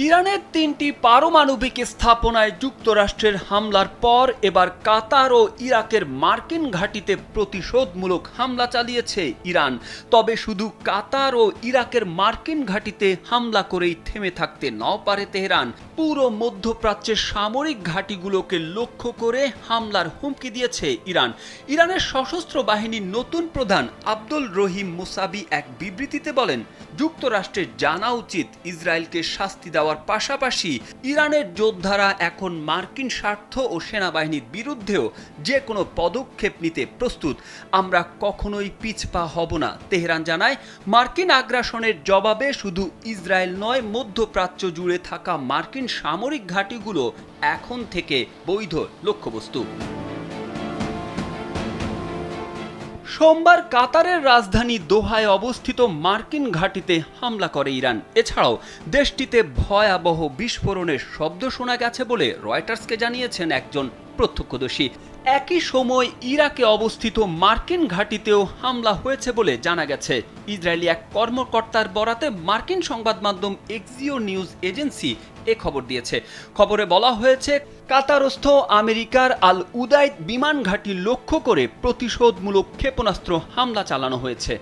ইরানের ৩টি পারমাণবিক স্থাপনায় যুক্তরাষ্ট্রের হামলার পর এবার কাতার ও ইরাকের মার্কিন ঘাঁটিতে প্রতিশোধমূলক হামলা চালিয়েছে ইরান। তবে শুধু কাতার ও ইরাকের মার্কিন ঘাঁটিতে হামলা করেই থেমে থাকতে নাও পারে তেহরান। পুরো মধ্যপ্রাচ্যের সামরিক ঘাঁটিগুলোকে লক্ষ্য করে হামলার হুমকি দিয়েছে ইরান। ইরানের সশস্ত্র বাহিনীর নতুন প্রধান আব্দুল রহিম মুসাবি এক বিবৃতিতে বলেন, যুক্তরাষ্ট্রের জানা উচিত ইসরায়েলকে শাস্তি দেওয়ার পাশাপাশি ইরানের যোদ্ধারা এখন মার্কিন স্বার্থ ও সেনাবাহিনীর বিরুদ্ধেও যে কোনো পদক্ষেপ নিতে প্রস্তুত। আমরা কখনোই পিছপা হব না। তেহরান জানায়, মার্কিন আগ্রাসনের জবাবে শুধু ইসরায়েল নয়, মধ্যপ্রাচ্য জুড়ে থাকা মার্কিন সামরিক ঘাঁটিগুলো এখন থেকে বৈধ লক্ষ্যবস্তু। সোমবার কাতারের রাজধানী দোহায় অবস্থিত মার্কিন ঘাঁটিতে হামলা করে ইরান। এছাড়াও দেশটিতে ভয়াবহ বিস্ফোরণের শব্দ শোনা গেছে বলে রয়টার্সকে জানিয়েছেন একজন প্রত্যক্ষদর্শী। একই সময় ইরাকে অবস্থিত মার্কিন ঘাঁটিতেও হামলা হয়েছে বলে জানা গেছে। ইসরায়েলি এক কর্মকর্তার বরাতে মার্কিন সংবাদ মাধ্যম এক্সিও নিউজ এজেন্সি এ খবর দিয়েছে। খবরে বলা হয়েছে, কাতারস্থ আমেরিকার আল উদাইদ বিমান ঘাঁটি লক্ষ্য করে প্রতিশোধমূলক ক্ষেপণাস্ত্র হামলা চালানো হয়েছে।